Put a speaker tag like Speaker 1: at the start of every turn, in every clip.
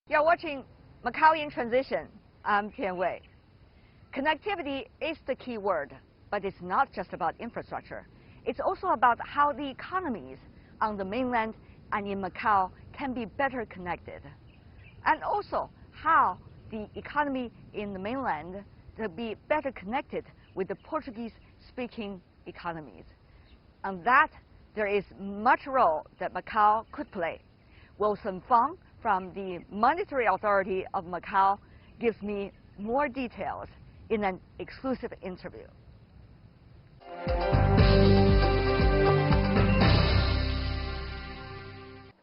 Speaker 1: You're watching Macao in Transition. I'm Tian Wei. Connectivity is the key word, but it's not just about infrastructure. It's also about how the economies on the mainland and in Macao can be better connected. And also how the economy in the mainland to be better connected with the Portuguese-speaking economies. On that, there is much role that Macao could play. Wilson Fong from the Monetary Authority of Macao gives me more details in an exclusive interview.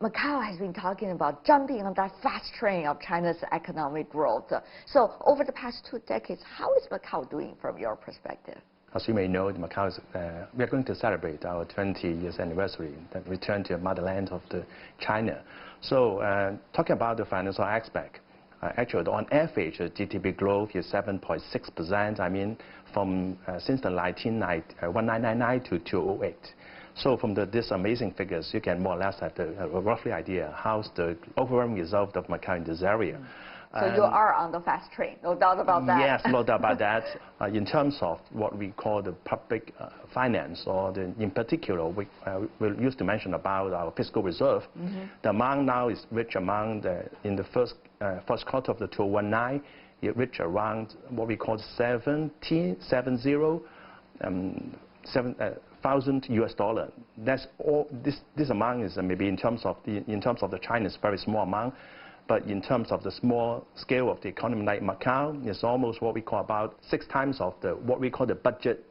Speaker 1: Macao has been talking about jumping on that fast train of China's economic growth. So over the past 2 decades, how is Macao doing from your perspective?
Speaker 2: As you may know, Macao is, we are going to celebrate our 20 years anniversary, that return to the motherland of China. So talking about the financial aspect, actually on average, GDP growth is 7.6%. I mean, from since the 1999 to 2008. So from these amazing figures, you can more or less have a roughly idea how's the overall result of Macao in this area.
Speaker 1: So you are on the fast train, no doubt about that.
Speaker 2: Yes, no doubt about that. In terms of what we call the public finance, or in particular, we used to mention about our fiscal reserve. The amount now is rich amount in the first quarter of the 2019, it reached around what we call $7,000 US. That's all. This amount is maybe in terms of the China is very small amount. But in terms of the small scale of the economy like Macao, it's almost what we call about 6 times of what we call the budget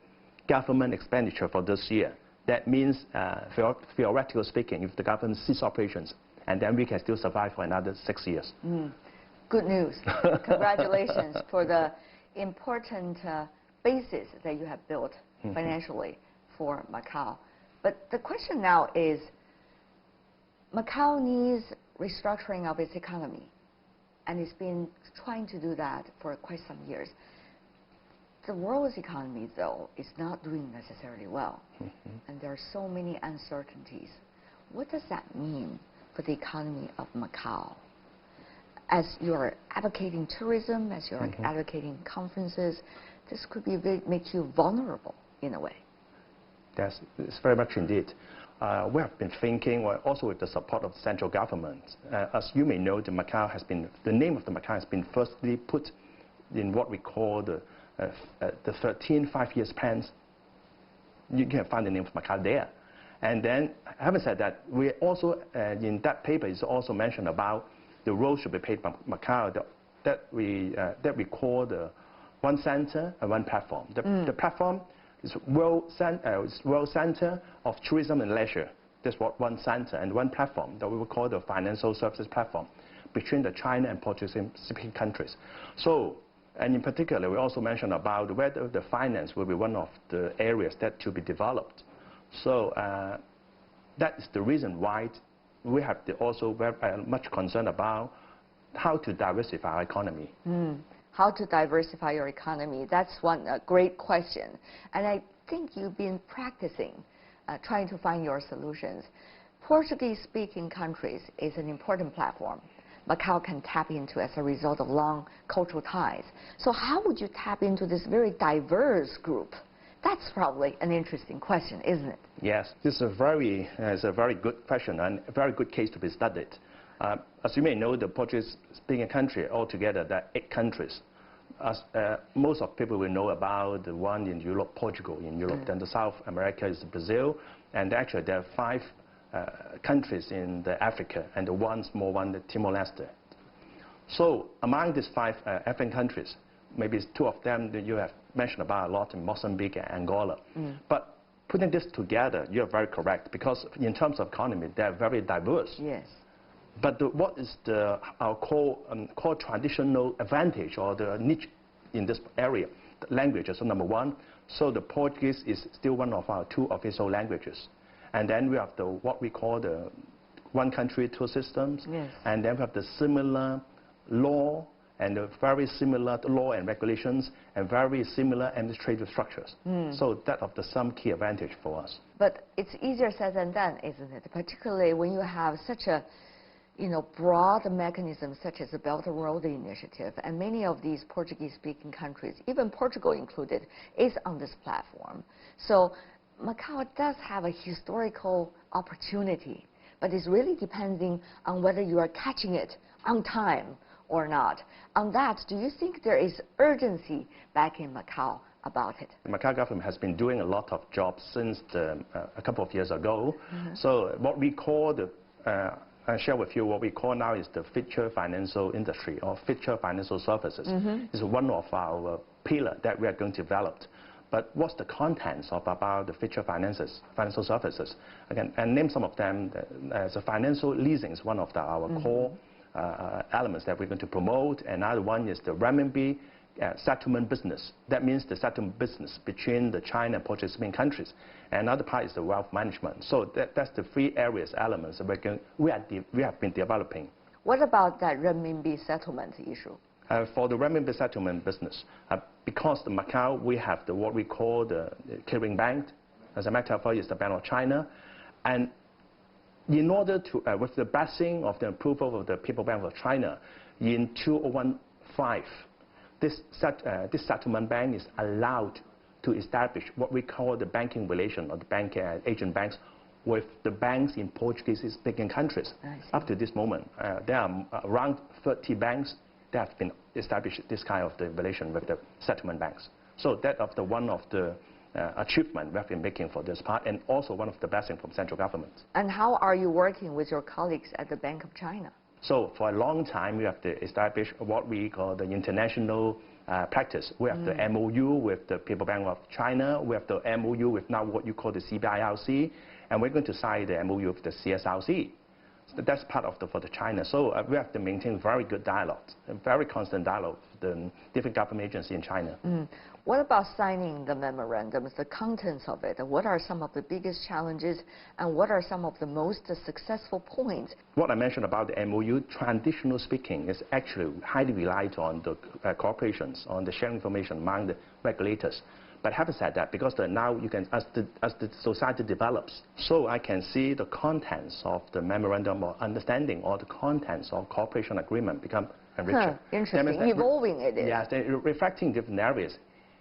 Speaker 2: government expenditure for this year. That means, theoretically speaking, if the government ceases operations, and then we can still survive for another 6 years.
Speaker 1: Good news. Congratulations for the important basis that you have built financially for Macao. But the question now is, Macao needs restructuring of its economy, and it's been trying to do that for quite some years. The world's economy, though, is not doing necessarily well, and there are so many uncertainties. What does that mean for the economy of Macao? As you're advocating tourism, as you're advocating conferences, this could be make you vulnerable in a way.
Speaker 2: Yes, it's very much indeed. We have been thinking, also with the support of the central government. As you may know, the name of the Macao has been firstly put in what we call the 13 5-year plans. You can find the name of Macao there. And then, having said that, we also, in that paper, is also mentioned about the role should be played by Macao that we call the one center and one platform. The platform is world center of tourism and leisure. That's what one center, and one platform that we will call the financial services platform between the China and Portuguese-speaking countries. So, and in particular, we also mentioned about whether the finance will be one of the areas that to be developed. So that is the reason why we have also very much concern about how to diversify our economy.
Speaker 1: How to diversify your economy? That's one great question. And I think you've been practicing, trying to find your solutions. Portuguese-speaking countries is an important platform Macao can tap into as a result of long cultural ties. So how would you tap into this very diverse group? That's probably an interesting question, isn't it?
Speaker 2: Yes, this is a very good question and a very good case to be studied. As you may know, the Portuguese-speaking country altogether, there are 8 countries. As most of people will know about the one in Europe, Portugal in Europe. Then the South America is Brazil, and actually there are 5 countries in Africa, and the one small one, the Timor-Leste. So among these 5 African countries, maybe 2 of them that you have mentioned about a lot in Mozambique and Angola. But putting this together, you're very correct, because in terms of economy, they're very diverse.
Speaker 1: Yes.
Speaker 2: But what is our core traditional advantage or the niche in this area? The languages, so number 1, so the Portuguese is still one of our 2 official languages. And then we have what we call the one country, 2 systems.
Speaker 1: Yes.
Speaker 2: And then we have the similar law and very similar law and regulations and very similar administrative structures. So that of some key advantage for us.
Speaker 1: But it's easier said than done, isn't it? Particularly when you have such a broad mechanisms such as the Belt and Road Initiative, and many of these Portuguese-speaking countries, even Portugal included, is on this platform. So Macau does have a historical opportunity, but it's really depending on whether you are catching it on time or not. On that, do you think there is urgency back in Macau about it?
Speaker 2: The Macau government has been doing a lot of jobs since a couple of years ago. So what we call I share with you what we call now is the future financial industry or future financial services. It's one of our pillars that we are going to develop. But what's the contents about the future financial services? Again, and name some of them. As a financial leasing is one of our core elements that we're going to promote. Another one is the renminbi settlement business. That means the settlement business between the China and Portuguese-speaking countries. Another part is the wealth management. So that's the three areas, elements that we have been developing.
Speaker 1: What about that renminbi settlement issue?
Speaker 2: For the renminbi settlement business, because the Macau, we have what we call the clearing bank. As a matter of fact, it's the Bank of China. And in order to, with the blessing of the approval of the People's Bank of China, in 2015, this settlement bank is allowed to establish what we call the banking relation or the bank agent banks with the banks in Portuguese-speaking countries. Up to this moment, there are around 30 banks that have been established this kind of the relation with the settlement banks. So that one of the achievement we have been making for this part, and also one of the blessings from central government.
Speaker 1: And how are you working with your colleagues at the Bank of China?
Speaker 2: So for a long time, we have to establish what we call the international practice. We have the MOU with the People's Bank of China. We have the MOU with now what you call the CBIRC, and we're going to sign the MOU with the CSRC. So that's part of for the China. So we have to maintain very good dialogue, a very constant dialogue with the different government agencies in China.
Speaker 1: What about signing the memorandums, the contents of it? What are some of the biggest challenges, and what are some of the most successful points?
Speaker 2: What I mentioned about the MOU, traditional speaking, is actually highly relied on the cooperations, on the sharing information among the regulators. But having said that, because now you can, as the society develops, so I can see the contents of the memorandum of understanding or the contents of cooperation agreement become richer.
Speaker 1: Interesting, evolving it is.
Speaker 2: Yes, reflecting different areas.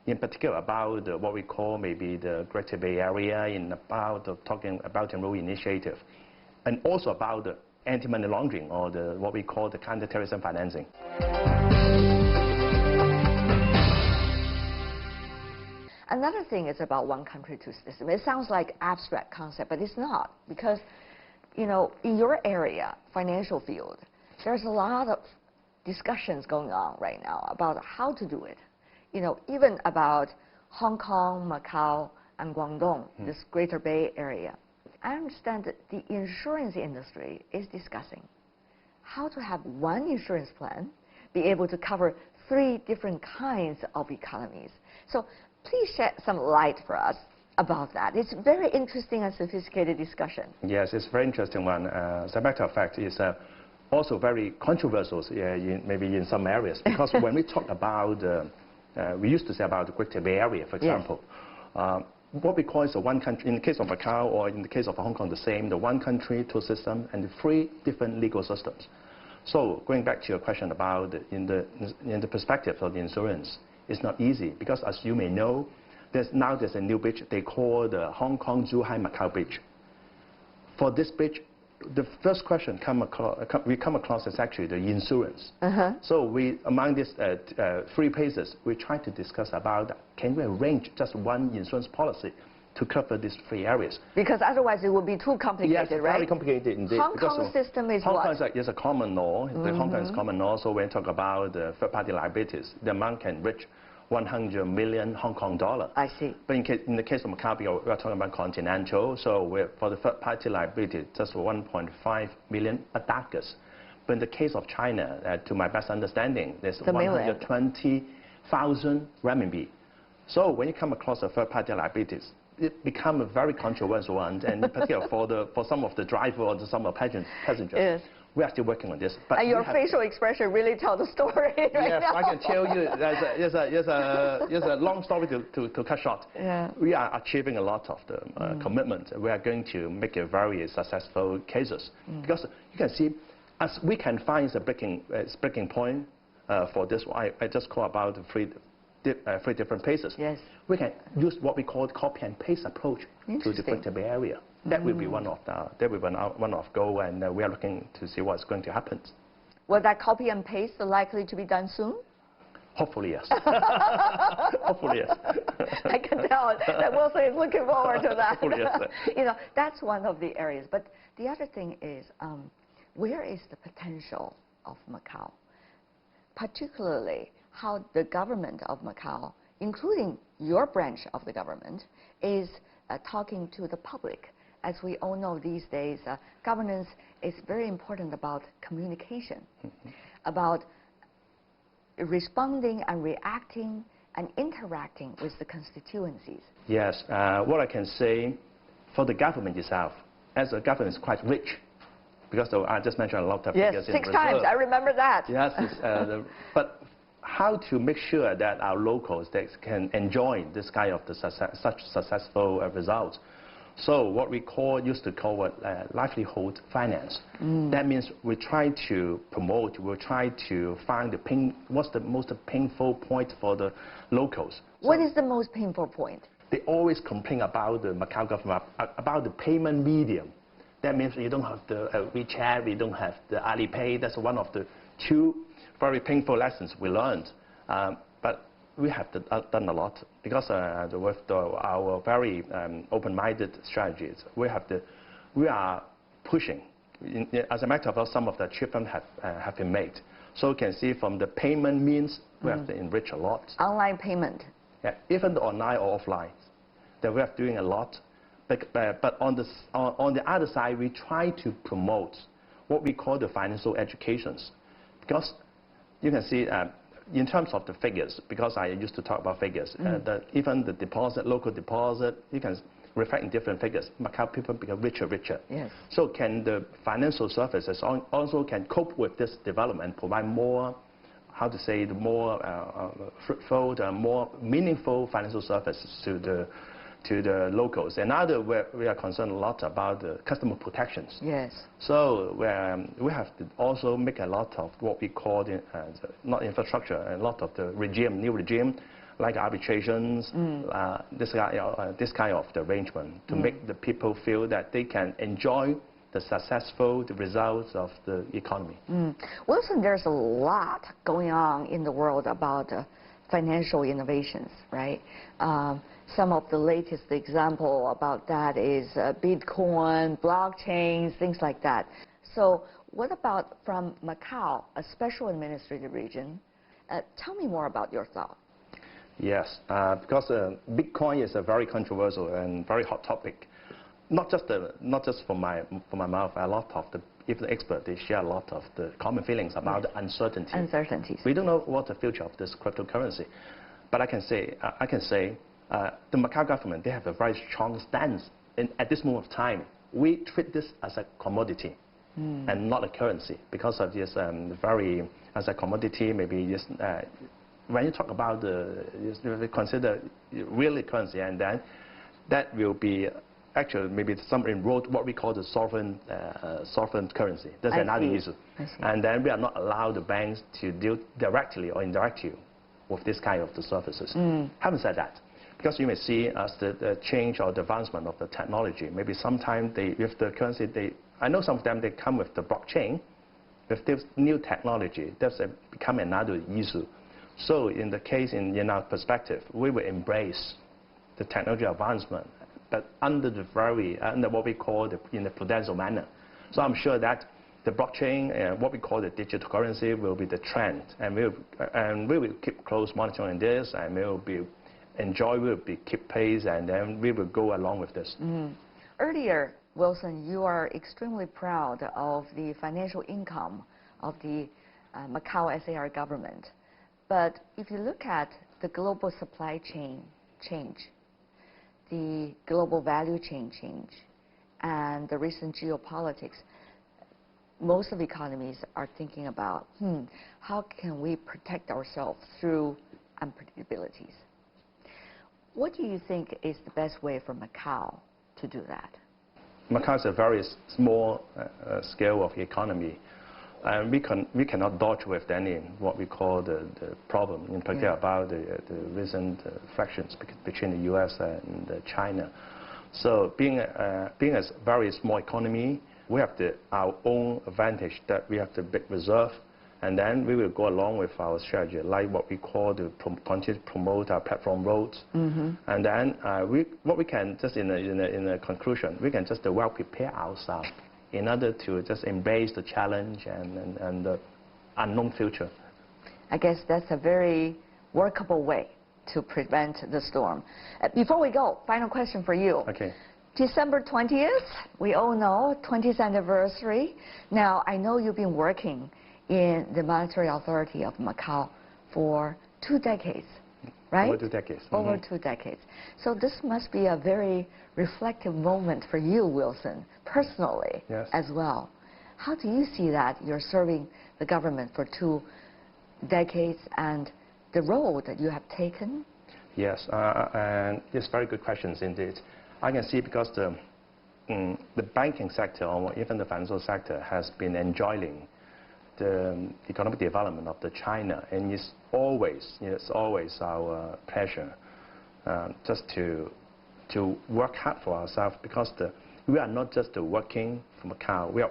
Speaker 2: In particular about what we call maybe the Greater Bay Area, about talking about the Road Initiative, and also about the anti-money laundering or what we call the counter-terrorism financing.
Speaker 1: Another thing is about one country, two system. It sounds like abstract concept, but it's not, because in your area, financial field, there's a lot of discussions going on right now about how to do it. Even about Hong Kong, Macau, and Guangdong, this Greater Bay Area. I understand that the insurance industry is discussing how to have one insurance plan be able to cover 3 different kinds of economies. So please shed some light for us about that. It's a very interesting and sophisticated discussion.
Speaker 2: Yes, it's a very interesting one. As a matter of fact, it's also very controversial maybe in some areas, because when we talk about we used to say about the Greater Bay Area, for example. Yes. What we call is the one country, in the case of Macau or in the case of Hong Kong, the same, the one country, 2 system, and the 3 different legal systems. So going back to your question about in the perspective of the insurance, it's not easy, because as you may know, there's a new bridge they call the Hong Kong-Zhuhai-Macau bridge. For this bridge, the first question we come across is actually the insurance. So among these 3 places, we try to discuss about, can we arrange just one insurance policy to cover these 3 areas?
Speaker 1: Because otherwise it would be too complicated,
Speaker 2: yes,
Speaker 1: right?
Speaker 2: Very complicated indeed.
Speaker 1: Hong Kong system is
Speaker 2: Hong
Speaker 1: what?
Speaker 2: Kong is a common law. The Hong Kong is common law, so when we talk about the third-party liabilities, the amount can reach 100 million Hong Kong dollar.
Speaker 1: I see.
Speaker 2: But in the case of Macau, we are talking about continental, so for the third-party liability, just 1.5 million adagas. But in the case of China, to my best understanding, there's 120,000 renminbi. So when you come across the third-party liabilities, it becomes a very controversial one, and in particular for some of the driver or some of the passengers. Yes. We are still working on this. But
Speaker 1: and your facial expression really tells the story right now.
Speaker 2: Yes, I can tell you, there's a long story to cut short.
Speaker 1: Yeah.
Speaker 2: We are achieving a lot of the commitment. We are going to make a very successful cases. Because you can see, as we can find the breaking point for this, I just call about three different places.
Speaker 1: Yes.
Speaker 2: We can use what we call copy and paste approach to the Greater Bay Area. That will be one of goal, and we are looking to see what's going to happen.
Speaker 1: Will that copy and paste likely to be done soon?
Speaker 2: Hopefully, yes. Hopefully, yes.
Speaker 1: I can tell that Wilson is looking forward to that.
Speaker 2: Hopefully, yes.
Speaker 1: You know, that's one of the areas. But the other thing is, where is the potential of Macau? Particularly, how the government of Macau, including your branch of the government, is talking to the public. As we all know these days, governance is very important about communication, about responding and reacting and interacting with the constituencies.
Speaker 2: Yes, what I can say for the government itself, as the government is quite rich, because I just mentioned a lot of figures in Brazil.
Speaker 1: 6 times, I remember that.
Speaker 2: Yes, but how to make sure that our locals can enjoy this kind of such successful results? So what we used to call livelihood finance. That means we try to promote, we try to find what's the most painful point for the locals.
Speaker 1: What is the most painful point?
Speaker 2: They always complain about the Macau government, about the payment medium. That means you don't have the WeChat, we don't have the Alipay. That's one of the 2 very painful lessons we learned. But we have done a lot because with our very open-minded strategies, we are pushing. As a matter of fact, some of the achievements have been made. So you can see from the payment means we have to enrich a lot.
Speaker 1: Online payment.
Speaker 2: Yeah, even the online or offline, that we are doing a lot. But on the other side, we try to promote what we call the financial educations, because you can see in terms of the figures, because I used to talk about figures, even the deposit, local deposit, you can reflect in different figures. Macau people become richer.
Speaker 1: Yes.
Speaker 2: So can the financial services also can cope with this development, provide more, how to say, the more fruitful, more meaningful financial services to the locals. Another, we are concerned a lot about the customer protections.
Speaker 1: Yes.
Speaker 2: So we have to also make a lot of what we call not infrastructure, a lot of the new regime, like arbitrations, this kind of the arrangement to make the people feel that they can enjoy the results of the economy.
Speaker 1: Wilson, there's a lot going on in the world about financial innovations, right? Some of the latest example about that is Bitcoin, blockchains, things like that. So what about from Macau, a special administrative region? Tell me more about your thought.
Speaker 2: Yes, because Bitcoin is a very controversial and very hot topic. Not just from my mouth. A lot of even the experts, they share a lot of the common feelings about the uncertainty.
Speaker 1: Uncertainties.
Speaker 2: We don't know what the future of this cryptocurrency, but I can say the Macau government, they have a very strong stance at this moment of time. We treat this as a commodity and not a currency, because of this as a commodity. Maybe just when you talk about consider really currency, and then that will be actually maybe some enrolled what we call the sovereign currency. That's another issue. And then we are not allowed the banks to deal directly or indirectly with this kind of the services. Having said that, because you may see as the change or the advancement of the technology, maybe sometimes with the currency, I know some of them, they come with the blockchain. With this new technology, that's become another issue. So in the case, in our perspective, we will embrace the technology advancement, but under what we call in the prudential manner. So I'm sure that the blockchain, what we call the digital currency, will be the trend, and we will keep close monitoring this, and we will keep pace, and then we will go along with this.
Speaker 1: Earlier, Wilson, you are extremely proud of the financial income of the Macau SAR government. But if you look at the global supply chain change, the global value chain change, and the recent geopolitics, most of the economies are thinking about, how can we protect ourselves through unpredictabilities? What do you think is the best way for Macau to do that?
Speaker 2: Macau is a very small scale of economy. And we cannot dodge with any what we call the problem, in particular about the recent fractions between the U.S. and China. So being a very small economy, we have our own advantage that we have the big reserve, and then we will go along with our strategy, like what we call to continue to promote our platform roads. And then what we can just in a conclusion, we can just well prepare ourselves in order to just embrace the challenge and the unknown future.
Speaker 1: I guess that's a very workable way to prevent the storm. Before we go, final question for you.
Speaker 2: Okay.
Speaker 1: December 20th, we all know, 20th anniversary. Now, I know you've been working in the Monetary Authority of Macau for 2 decades, right?
Speaker 2: Over 2 decades.
Speaker 1: Over 2 decades. So this must be a very reflective moment for you, Wilson, personally, as well. How do you see that you're serving the government for 2 decades and the role that you have taken?
Speaker 2: Yes, and it's very good questions indeed. I can see because the banking sector or even the financial sector has been enjoying the economic development of the China, and it's always our pleasure just to work hard for ourselves, because we are not just working for Macau. We are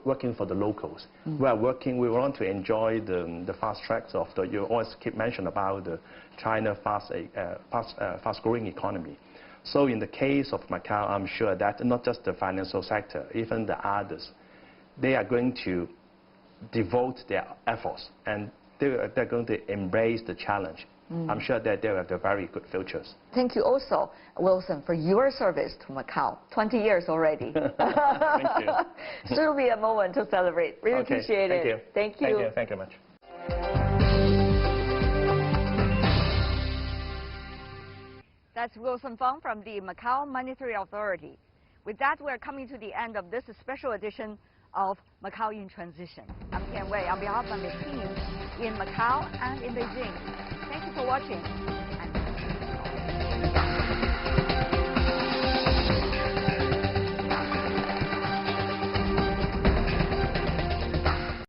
Speaker 2: working for the locals. We want to enjoy the fast tracks of you always keep mentioning about the China fast-growing economy. So in the case of Macau, I'm sure that not just the financial sector, even the others, they are going to devote their efforts, and they're going to embrace the challenge. I'm sure that they have very good futures.
Speaker 1: Thank you also, Wilson, for your service to Macau. 20 years already.
Speaker 2: Thank you.
Speaker 1: Should be a moment to celebrate. Really appreciate it.
Speaker 2: Thank you.
Speaker 1: Thank you.
Speaker 2: Thank you much.
Speaker 1: That's Wilson Fong from the Macau Monetary Authority. With that, we're coming to the end of this special edition of Macau in Transition. I'm Tian Wei on behalf of the team in Macau and in Beijing. Thank you for watching.